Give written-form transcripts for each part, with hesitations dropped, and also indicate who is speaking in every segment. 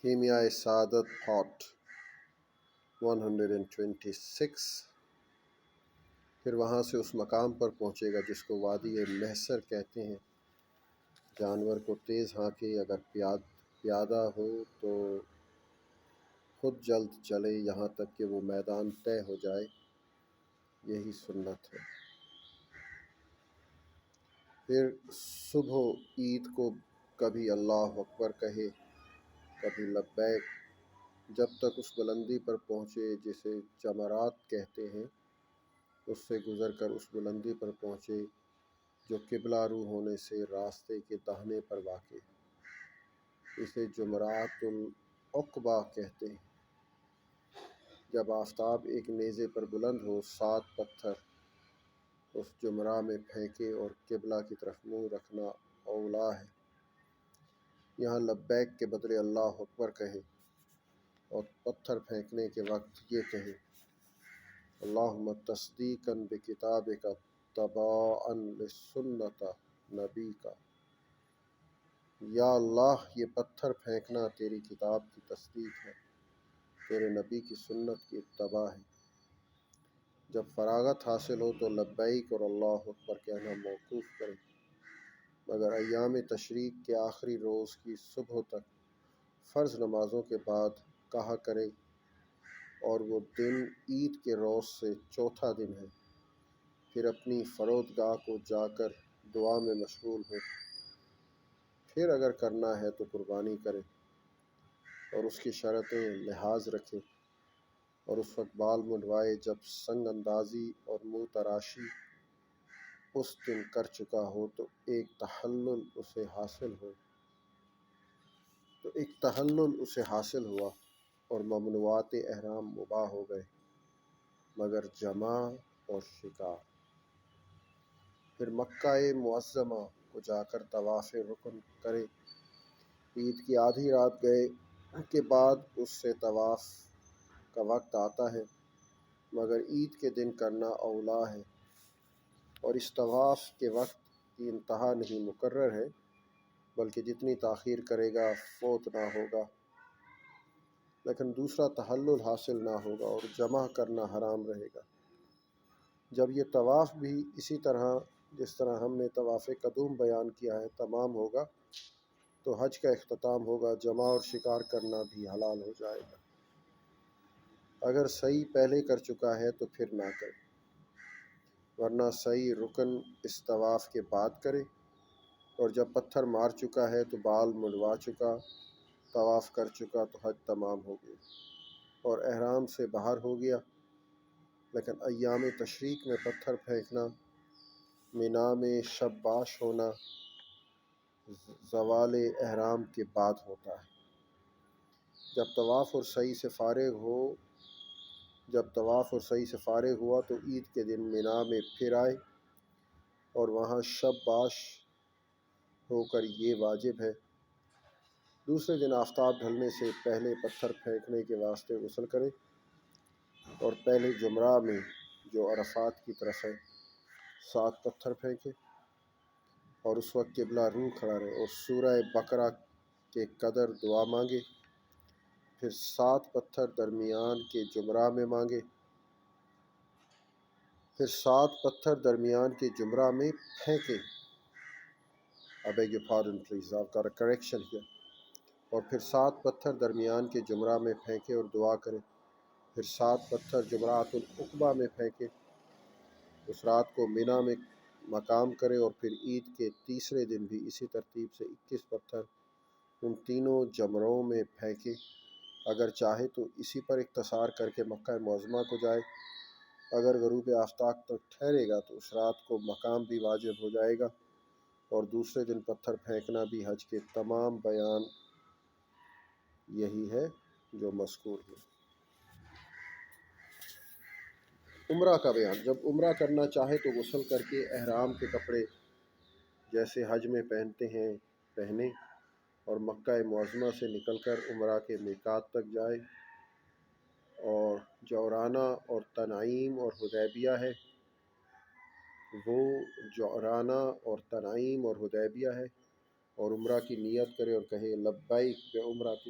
Speaker 1: کیمیا سعادت پارٹ 126۔ پھر وہاں سے اس مقام پر پہنچے گا جس کو وادی محسر کہتے ہیں۔ جانور کو تیز ہانکے، اگر پیادہ ہو تو خود جلد چلے یہاں تک کہ وہ میدان طے ہو جائے، یہی سنت ہے۔ پھر صبح عید کو کبھی اللہ اکبر کہے، کبھی لبیک، جب تک اس بلندی پر پہنچے جسے جمرات کہتے ہیں، اس سے گزر کر اس بلندی پر پہنچے جو قبلہ رو ہونے سے راستے کے داہنے پر واقع ہے۔ اسے جمرات العقبہ کہتے ہیں۔ جب آفتاب ایک نیزے پر بلند ہو، 7 پتھر اس جمرہ میں پھینکے اور قبلہ کی طرف منہ رکھنا اولا ہے۔ یہاں لبیک کے بدلے اللہ اکبر کہے اور پتھر پھینکنے کے وقت یہ کہے، اللہم تصدیقا بکتابک تباعا لسنت نبیک۔ یا اللہ، یہ پتھر پھینکنا تیری کتاب کی تصدیق ہے، تیرے نبی کی سنت کی اتباع ہے۔ جب فراغت حاصل ہو تو لبیک اور اللہ اکبر کہنا موقوف کرے، مگر ایام تشریق کے آخری روز کی صبح تک فرض نمازوں کے بعد کہا کرے، اور وہ دن عید کے روز سے چوتھا دن ہے۔ پھر اپنی فرودگاہ کو جا کر دعا میں مشغول ہو، پھر اگر کرنا ہے تو قربانی کرے اور اس کی شرطیں لحاظ رکھے، اور اس وقت بال منڈوائے جب سنگ اندازی اور منہ تراشی اس دن کر چکا ہو تو ایک تحلل اسے حاصل ہوا اور ممنوعات احرام مباح ہو گئے مگر جمع اور شکار۔ پھر مکہ معظمہ کو جا کر طواف رکن کرے۔ عید کی آدھی رات گئے کے بعد اس سے طواف کا وقت آتا ہے، مگر عید کے دن کرنا اولا ہے، اور اس طواف کے وقت کی انتہا نہیں مقرر ہے، بلکہ جتنی تاخیر کرے گا فوت نہ ہوگا، لیکن دوسرا تحلل حاصل نہ ہوگا اور جمع کرنا حرام رہے گا۔ جب یہ طواف بھی اسی طرح جس طرح ہم نے طواف قدوم بیان کیا ہے تمام ہوگا تو حج کا اختتام ہوگا، جمع اور شکار کرنا بھی حلال ہو جائے گا۔ اگر سعی پہلے کر چکا ہے تو پھر نہ کرے، ورنہ سعی رکن اس طواف کے بعد کرے، اور جب پتھر مار چکا ہے تو بال منڈوا چکا، طواف کر چکا تو حج تمام ہو گیا اور احرام سے باہر ہو گیا۔ لیکن ایام تشریق میں پتھر پھینکنا، مینا میں شب باش ہونا زوال احرام کے بعد ہوتا ہے۔ جب طواف اور سعی سے فارغ ہوا تو عید کے دن مینا میں پھر آئے اور وہاں شب باش ہو کر یہ واجب ہے، دوسرے دن آفتاب ڈھلنے سے پہلے پتھر پھینکنے کے واسطے غسل کرے اور پہلے جمرہ میں جو عرفات کی طرف ہے 7 پتھر پھینکے اور اس وقت قبلہ رو کھڑا رہے اور سورہ بقرہ کے قدر دعا مانگے، پھر 7 پتھر درمیان کے جمرہ میں مانگے، پھر 7 پتھر درمیان کے جمرہ میں پھینکے۔ I beg your pardon please, I've got a correction here. اور پھر 7 پتھر درمیان کے جمرہ میں پھینکے اور دعا کرے، پھر 7 پتھر جمرات العقبہ میں پھینکے، اس رات کو مینا میں مقام کرے اور پھر عید کے تیسرے دن بھی اسی ترتیب سے 21 پتھر ان تینوں جمروں میں پھینکے۔ اگر چاہے تو اسی پر اقتصار کر کے مکہ معظمہ کو جائے، اگر غروب آفتاب تک ٹھہرے گا تو اس رات کو مقام بھی واجب ہو جائے گا اور دوسرے دن پتھر پھینکنا بھی۔ حج کے تمام بیان یہی ہے جو مذکور ہے۔ عمرہ کا بیان۔ جب عمرہ کرنا چاہے تو غسل کر کے احرام کے کپڑے جیسے حج میں پہنتے ہیں پہنے اور مکہ معظمہ سے نکل کر عمرہ کے میقات تک جائے، اور جعرانہ اور تنعیم اور حدیبیہ ہے، وہ جعرانہ اور تنعیم اور حدیبیہ ہے، اور عمرہ کی نیت کرے اور کہے لبیک بعمرۃ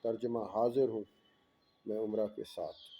Speaker 1: ترجمہ: حاضر ہوں میں عمرہ کے ساتھ۔